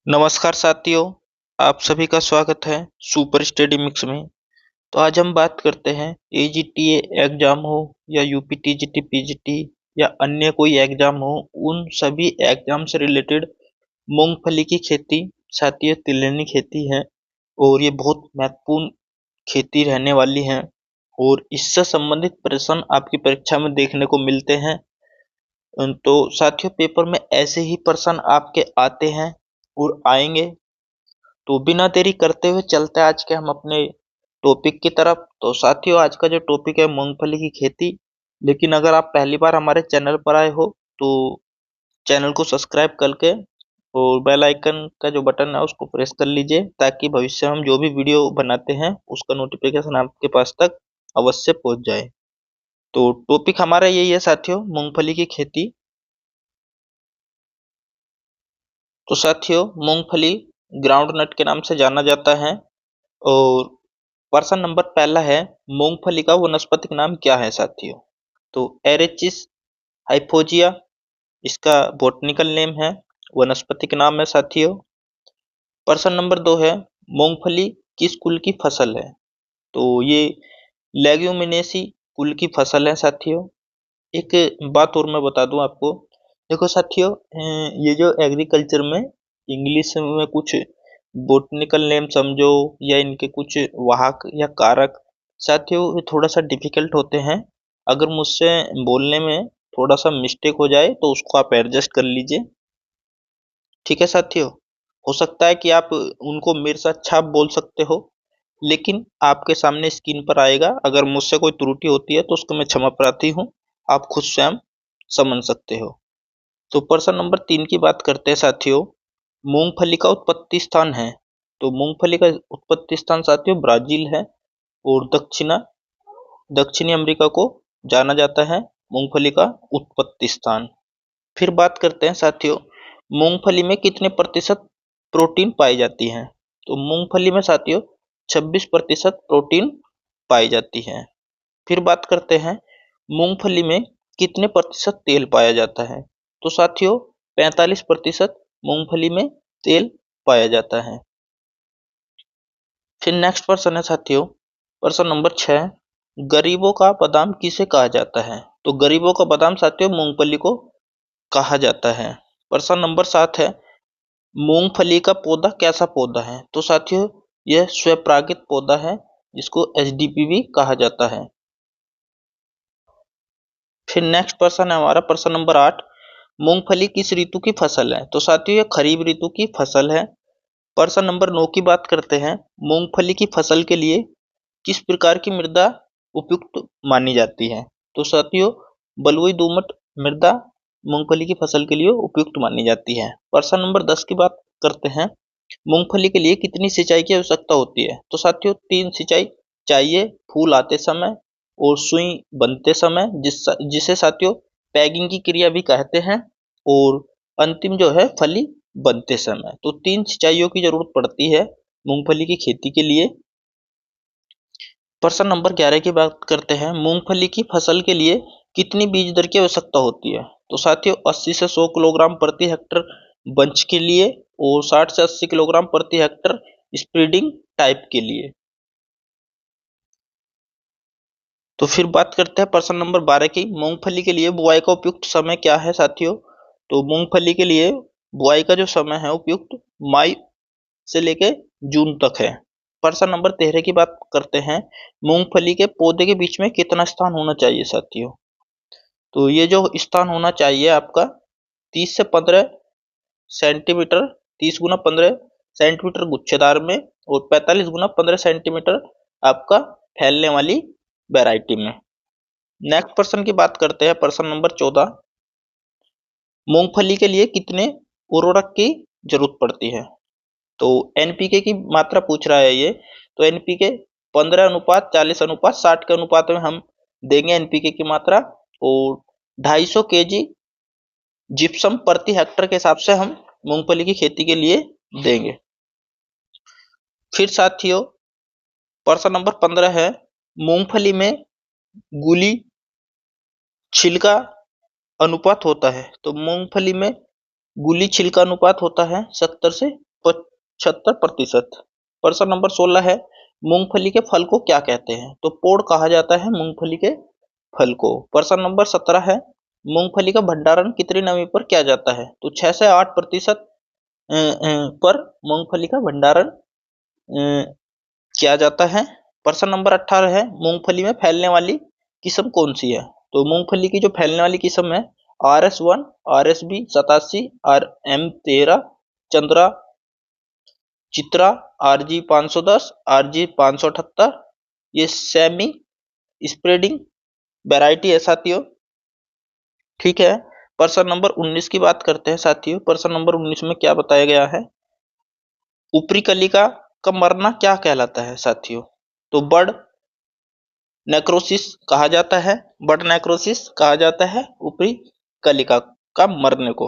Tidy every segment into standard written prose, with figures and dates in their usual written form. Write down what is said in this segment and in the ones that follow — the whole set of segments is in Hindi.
नमस्कार साथियों, आप सभी का स्वागत है सुपर स्टडी मिक्स में। तो आज हम बात करते हैं एजीटीए एग्जाम हो या यूपी टीजीटी पीजीटी या अन्य कोई एग्जाम हो, उन सभी एग्जाम से रिलेटेड मूंगफली की खेती। साथियों, तिलहनी खेती है और ये बहुत महत्वपूर्ण खेती रहने वाली है और इससे संबंधित प्रश्न आपकी परीक्षा में देखने को मिलते हैं। तो साथियों, पेपर में ऐसे ही प्रश्न आपके आते हैं और आएंगे। तो बिना देरी करते हुए चलते हैं आज के हम अपने टॉपिक की तरफ। तो साथियों, आज का जो टॉपिक है मूंगफली की खेती। लेकिन अगर आप पहली बार हमारे चैनल पर आए हो तो चैनल को सब्सक्राइब करके और बेल आइकन का जो बटन है उसको प्रेस कर लीजिए, ताकि भविष्य में हम जो भी वीडियो बनाते हैं उसका नोटिफिकेशन आपके पास तक अवश्य पहुंच जाए। तो टॉपिक हमारा यही है साथियों, मूंगफली की खेती। तो साथियों, मूंगफली ग्राउंड नट के नाम से जाना जाता है। और प्रश्न नंबर पहला है, मूंगफली का वनस्पतिक नाम क्या है साथियों? तो एरेचिस हाइपोजिया इसका बॉटनिकल नेम है, वनस्पतिक नाम है साथियों। प्रश्न नंबर दो है, मूंगफली किस कुल की फसल है? तो ये लेग्यूमिनेसी कुल की फसल है साथियों। एक बात और मैं बता दूं आपको। देखो साथियों, ये जो एग्रीकल्चर में इंग्लिश में कुछ बॉटनिकल नेम समझो या इनके कुछ वाहक या कारक, साथियों ये थोड़ा सा डिफिकल्ट होते हैं। अगर मुझसे बोलने में थोड़ा सा मिस्टेक हो जाए तो उसको आप एडजस्ट कर लीजिए, ठीक है साथियों। हो सकता है कि आप उनको मेरे से अच्छा बोल सकते हो, लेकिन आपके सामने स्क्रीन पर आएगा। अगर मुझसे कोई त्रुटि होती है तो उसको मैं क्षमा प्रार्थी हूँ, आप खुद स्वयं समझ सकते हो। तो प्रश्न नंबर तीन की बात करते हैं साथियों, मूंगफली का उत्पत्ति स्थान है। तो मूंगफली का उत्पत्ति स्थान साथियों ब्राजील है और दक्षिणी अमेरिका को जाना जाता है मूंगफली का उत्पत्ति स्थान। फिर बात करते हैं साथियों, मूंगफली में कितने प्रतिशत प्रोटीन पाई जाती है? तो मूंगफली में साथियों 26% प्रोटीन पाई जाती है। फिर बात करते हैं, मूंगफली में कितने प्रतिशत तेल पाया जाता है? तो साथियों 45% मूंगफली में तेल पाया जाता है। फिर नेक्स्ट प्रश्न है साथियों, प्रश्न नंबर 6, गरीबों का बादाम किसे कहा जाता है? तो गरीबों का बादाम साथियों मूंगफली को कहा जाता है। प्रश्न नंबर 7 है, मूंगफली का पौधा कैसा पौधा है? तो साथियों यह स्वपरागित पौधा है, जिसको एचडीपी भी कहा जाता है। फिर नेक्स्ट प्रश्न है हमारा प्रश्न नंबर 8, मूंगफली किस ऋतु की फसल है? तो साथियों यह खरीफ ऋतु की फसल है। प्रश्न नंबर 9 की बात करते हैं, मूंगफली की फसल के लिए किस प्रकार की मृदा उपयुक्त मानी जाती है? तो साथियों बलुई दोमट मृदा मूंगफली की फसल के लिए उपयुक्त मानी जाती है। प्रश्न नंबर 10 की बात करते हैं, मूंगफली के लिए कितनी सिंचाई की आवश्यकता होती है? तो साथियों 3 सिंचाई चाहिए, फूल आते समय और सुई बनते समय, जिसे साथियों पैगिंग की क्रिया भी कहते हैं, और अंतिम जो है फली बनते समय। तो 3 सिंचाइयों की जरूरत पड़ती है मूंगफली की खेती के लिए। प्रश्न नंबर 11 की बात करते हैं, मूंगफली की फसल के लिए कितनी बीज दर की आवश्यकता होती है? तो साथियों 80 से 100 किलोग्राम प्रति हेक्टर बंच के लिए और 60 से 80 किलोग्राम प्रति हेक्टर स्प्रेडिंग टाइप के लिए। तो फिर बात करते हैं प्रश्न नंबर 12 की, मूंगफली के लिए बुआई का उपयुक्त समय क्या है साथियों? तो मूंगफली के लिए बुआई का जो समय है उपयुक्त मई से लेके जून तक है। प्रश्न नंबर 13 की बात करते हैं, मूंगफली के पौधे के बीच में कितना स्थान होना चाहिए साथियों? तो ये जो स्थान होना चाहिए आपका 30 से 15 सेंटीमीटर, 30 गुना 15 सेंटीमीटर गुच्छेदार में और 45 गुना 15 सेंटीमीटर आपका फैलने वाली वैरायटी में। नेक्स्ट प्रश्न की बात करते हैं प्रश्न नंबर 14, मूंगफली के लिए कितने उर्वरक की जरूरत पड़ती है? तो एनपीके की मात्रा पूछ रहा है ये। तो एनपीके 15:40:60 के अनुपात में हम देंगे एनपीके की मात्रा, और 250 केजी जिप्सम प्रति हेक्टर के हिसाब से हम मूंगफली की खेती के लिए देंगे। फिर साथियों प्रश्न नंबर 15 है, मूंगफली में गुली छिलका अनुपात होता है। तो मूंगफली में गुली छिलका अनुपात होता है 70 से 75%। प्रश्न नंबर 16 है, मूंगफली के फल को क्या कहते हैं? तो पोड़ कहा जाता है मूंगफली के फल को। प्रश्न नंबर 17 है, मूंगफली का भंडारण कितनी नमी पर किया जाता है? तो 6 से 8% पर मूंगफली का भंडारण किया जाता है। प्रश्न नंबर 18 है, मूंगफली में फैलने वाली किस्म कौन सी है? तो मूंगफली की जो फैलने वाली किस्म है, RS1, RSB 87, RM13, Chandra, Chitra, RG 510, RG 578, ये सेमी स्प्रेडिंग वैरायटी है साथियों। ठीक है, प्रश्न नंबर 19 की बात करते हैं साथियों। प्रश्न नंबर 19 में क्या बताया गया है? ऊपरी कलिका का मरना क्या कहलाता है साथियों? तो बर्ड नेक्रोसिस कहा जाता है। बर्ड नेक्रोसिस कहा जाता है ऊपरी कलिका का मरने को।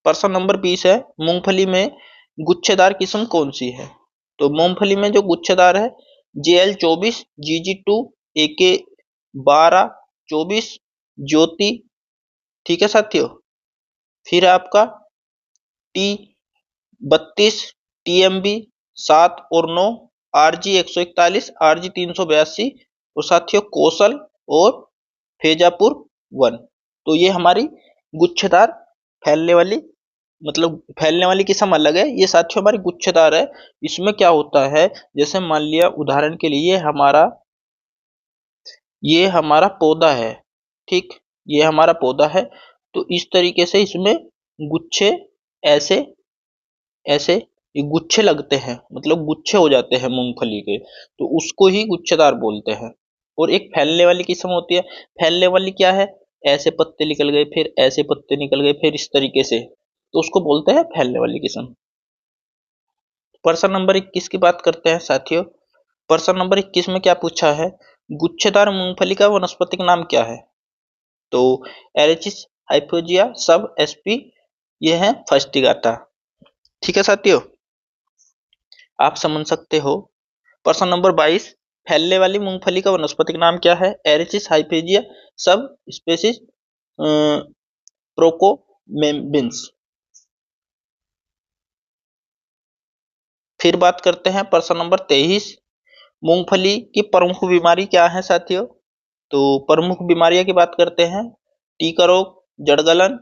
प्रश्न नंबर 20 है, मूंगफली में गुच्छेदार किस्म कौन सी है? तो मूंगफली में जो गुच्छेदार है, JL24, GG2, AK12, 24, ज्योति। ठीक है साथियों। फिर आपका T32, TMB 7 और 9, RG 141, RG 382 और साथियों कौशल और फेजापुर 1। तो ये हमारी गुच्छेदार फैलने वाली, मतलब फैलने वाली किस्म अलग है। ये साथियों हमारी गुच्छेदार है। इसमें क्या होता है, जैसे मान लिया उदाहरण के लिए ये हमारा पौधा है। ठीक, ये हमारा पौधा है। तो इस तरीके से इसमें गुच्छे ऐसे ऐसे ये गुच्छे लगते हैं, मतलब गुच्छे हो जाते हैं मूंगफली के, तो उसको ही गुच्छेदार बोलते हैं। और एक फैलने वाली किस्म होती है। फैलने वाली क्या है, ऐसे पत्ते निकल गए, फिर ऐसे पत्ते निकल गए, फिर इस तरीके से, तो उसको बोलते हैं फैलने वाली किस्म। प्रश्न नंबर 21 की बात करते हैं साथियों। प्रश्न नंबर 21 में क्या पूछा है, गुच्छेदार मूंगफली का वनस्पतिक नाम क्या है? तो एरेचिस हाइपोजिया सब SP, ये है फस्टिगाटा। ठीक है साथियों, आप समझ सकते हो। प्रश्न नंबर 22, फैलने वाली मूंगफली का वनस्पतिक नाम क्या है? एरेचिस हाइपेजिया सब स्पेसीज प्रोकोमेम्बिन्स। फिर बात करते हैं प्रश्न नंबर 23, मूंगफली की प्रमुख बीमारी क्या है साथियों? तो प्रमुख बीमारियां की बात करते हैं, टीका रोग, जड़गलन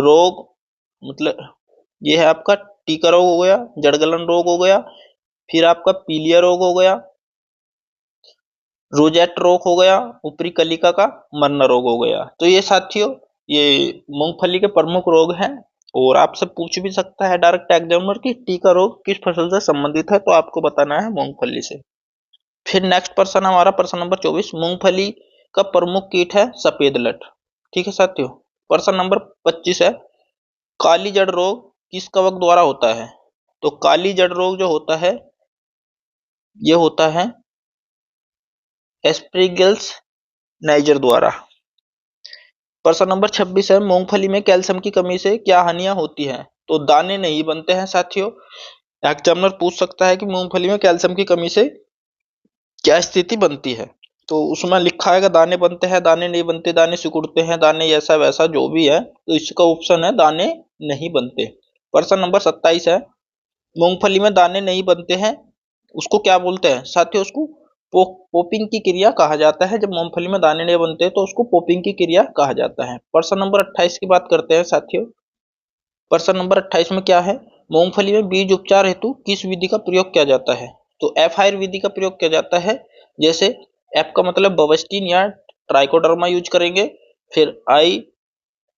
रोग, मतलब ये है आपका टीका रोग हो गया, जड़गलन रोग हो गया, फिर आपका पीलिया रोग हो गया, रोजेट रोग हो गया, ऊपरी कलिका का मरना रोग हो गया। तो ये साथियों ये मूंगफली के प्रमुख रोग हैं। और आपसे पूछ भी सकता है डायरेक्ट एग्जामिनर की टीका रोग किस फसल से संबंधित है, तो आपको बताना है मूंगफली से। फिर नेक्स्ट प्रश्न हमारा प्रश्न नंबर 24, मूंगफली का प्रमुख कीट है सफेद लट। ठीक है साथियों। प्रश्न नंबर 25 है, काली जड़ रोग किस कवक द्वारा होता है? तो काली जड़ रोग जो होता है, ये होता है एस्प्रिगल्स नाइजर द्वारा। प्रश्न नंबर 26 है, मूंगफली में कैल्शियम की कमी से क्या हानियां होती हैं? तो दाने नहीं बनते हैं साथियों। एग्जामिनर पूछ सकता है कि मूंगफली में कैल्शियम की कमी से क्या स्थिति बनती है, तो उसमें लिखा है कि दाने बनते हैं, दाने नहीं बनते, दाने सिकुड़ते हैं, दाने ऐसा वैसा जो भी है, तो इसका ऑप्शन है दाने नहीं बनते। प्रश्न नंबर 27 है, मूंगफली में दाने नहीं बनते हैं, उसको क्या बोलते हैं साथियों? उसको पोपिंग की क्रिया कहा जाता है। जब मूंगफली में दाने नहीं बनते तो उसको पोपिंग की क्रिया कहा जाता है। प्रश्न नंबर 28 की बात करते हैं साथियों। प्रश्न नंबर 28 में क्या है, मूंगफली में बीज उपचार हेतु किस विधि का प्रयोग किया जाता है? तो FIR विधि का प्रयोग किया जाता है। जैसे F का मतलब बवस्टीन या ट्राइकोडर्मा यूज करेंगे, फिर I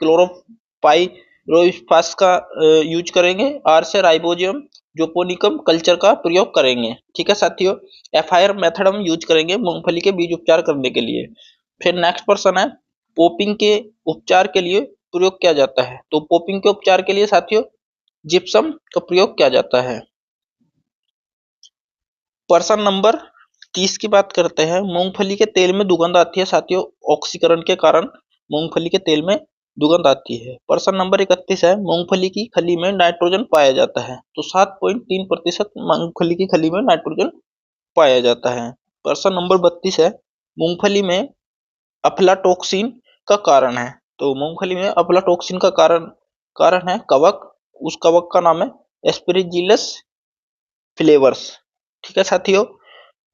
क्लोरोपाइरोफास का यूज करेंगे, R से राइबोजियम जोपोनिकम कल्चर का प्रयोग करेंगे। ठीक है साथियों, FIR मेथड हम यूज करेंगे मूंगफली के बीज उपचार करने के लिए। फिर नेक्स्ट प्रश्न है, पोपिंग के उपचार के लिए प्रयोग किया जाता है? तो पोपिंग के उपचार के लिए साथियों जिप्सम का प्रयोग किया जाता है। प्रश्न नंबर 30 की बात करते हैं, मूंगफली के तेल में दुर्गंध आती है साथियों, ऑक्सीकरण के कारण मूंगफली के तेल में दुर्गंध आती है। प्रश्न नंबर 31 है, मूंगफली की खली में नाइट्रोजन पाया जाता है? तो 7.3% मूंगफली की खली में नाइट्रोजन पाया जाता है। प्रश्न नंबर 32 है, मूंगफली में अफ्लाटोक्सिन का कारण है? तो मूंगफली में अफ्लाटोक्सिन का कारण कारण है कवक, उस कवक का नाम है एस्पेरिजिलस फ्लेवर्स। ठीक है साथियों।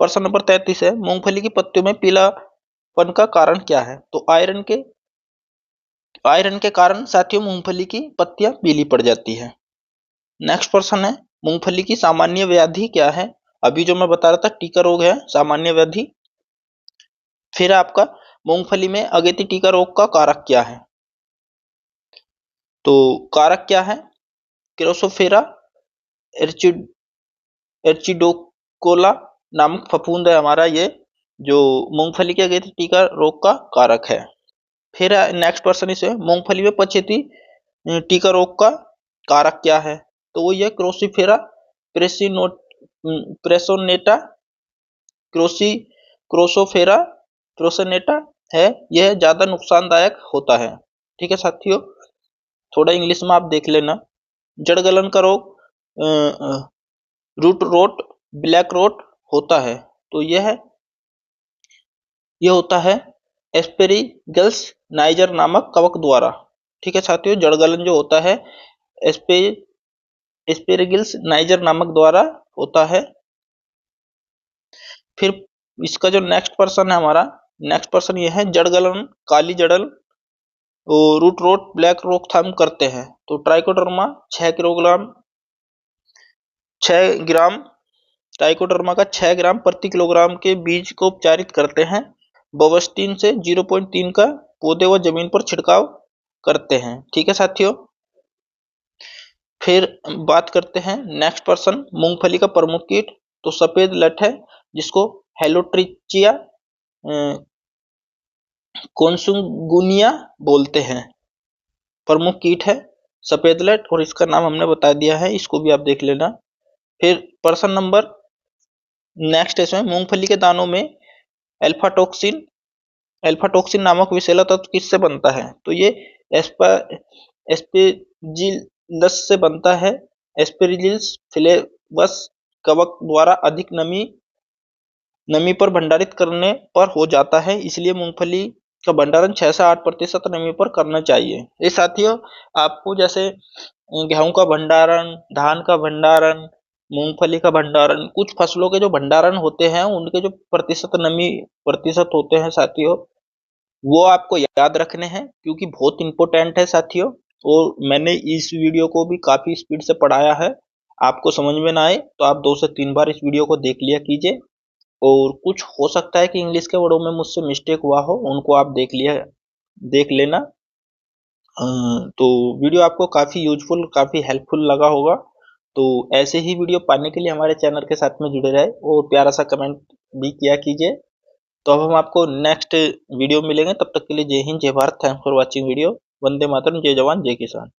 प्रश्न नंबर 33 है, मूंगफली की पत्तियों में पीलापन का कारण क्या है? तो आयरन के कारण साथियों मूंगफली की पत्तियां पीली पड़ जाती है। नेक्स्ट प्रश्न है, मूंगफली की सामान्य व्याधि क्या है? अभी जो मैं बता रहा था टीका रोग है सामान्य व्याधि। फिर आपका मूंगफली में अगेती टीका रोग का कारक क्या है? तो कारक क्या है? क्रोसोफेरा एर्चिडोकोला नामक फफूंद है हमारा ये, जो मूंगफली के अगेती टीका रोग का कारक है। फिर नेक्स्ट क्वेश्चन इसे, मूंगफली में पछेती टीका रोग का कारक क्या है? तो वो ये क्रोसीफेरा प्रेसोनेटा क्रोसोफेरा प्रोसेनेटा है, यह ज्यादा नुकसानदायक होता है। ठीक है साथियों, थोड़ा इंग्लिश में आप देख लेना। जड़ गलन का रोग रूट रोट ब्लैक रोट होता है, तो यह होता है एस्पेरिगल्स नाइजर नामक कवक द्वारा। ठीक है साथियों, जड़ गलन जो होता है एस्पे एस्पेरिगल्स नाइजर नामक द्वारा होता है। फिर इसका जो नेक्स्ट पर्सन है हमारा, नेक्स्ट पर्सन ये है, जड़ गलन काली जड़ल रूट रोट ब्लैक रोकथाम करते हैं। तो ट्राइकोडर्मा 6 ग्राम ट्राइकोडर्मा का 6 ग्राम प्रति किलोग्राम के बीज को उपचारित करते हैं। बवस्टीन से 0.3 का पौधे व जमीन पर छिड़काव करते हैं। ठीक है साथियों। फिर बात करते हैं नेक्स्ट पर्सन, मूंगफली का प्रमुख कीट। तो सफेद लट है जिसको हेलोट्रिचिया कोन्सुंगुनिया बोलते हैं, प्रमुख कीट है सफेद लट, और इसका नाम हमने बता दिया है, इसको भी आप देख लेना। फिर पर्सन नंबर नेक्स्ट है, इसमें मूंगफली के दानों में अल्फा टॉक्सिन नामक विषैला तत्व किससे बनता है? तो ये एस्पेजिलस से बनता है। एस्पेरिजिलस फ्लेवस कवक द्वारा अधिक नमी पर भंडारित करने पर हो जाता है, इसलिए मूंगफली का भंडारण 6 से 8% नमी पर करना चाहिए। ये साथियों, आपको जैसे गेहूं का भंडारण, धान का भंडारण, मूंगफली का भंडारण, कुछ फसलों के जो भंडारण होते हैं उनके जो नमी प्रतिशत होते हैं साथियों, वो आपको याद रखने हैं, क्योंकि बहुत इंपॉर्टेंट है साथियों। और मैंने इस वीडियो को भी काफी स्पीड से पढ़ाया है, आपको समझ में ना आए तो आप 2 से 3 बार इस वीडियो को देख लिया कीजिए। और कुछ हो सकता है कि इंग्लिश के वर्डों में मुझसे मिस्टेक हुआ हो, उनको आप देख लेना। तो वीडियो आपको काफ़ी यूजफुल, काफ़ी हेल्पफुल लगा होगा। तो ऐसे ही वीडियो पाने के लिए हमारे चैनल के साथ में जुड़े रहे और प्यारा सा कमेंट भी किया कीजिए। तो अब हम आपको नेक्स्ट वीडियो मिलेंगे, तब तक के लिए जय हिंद, जय भारत। Thanks for watching video. वंदे मातरम, जय जवान, जय किसान।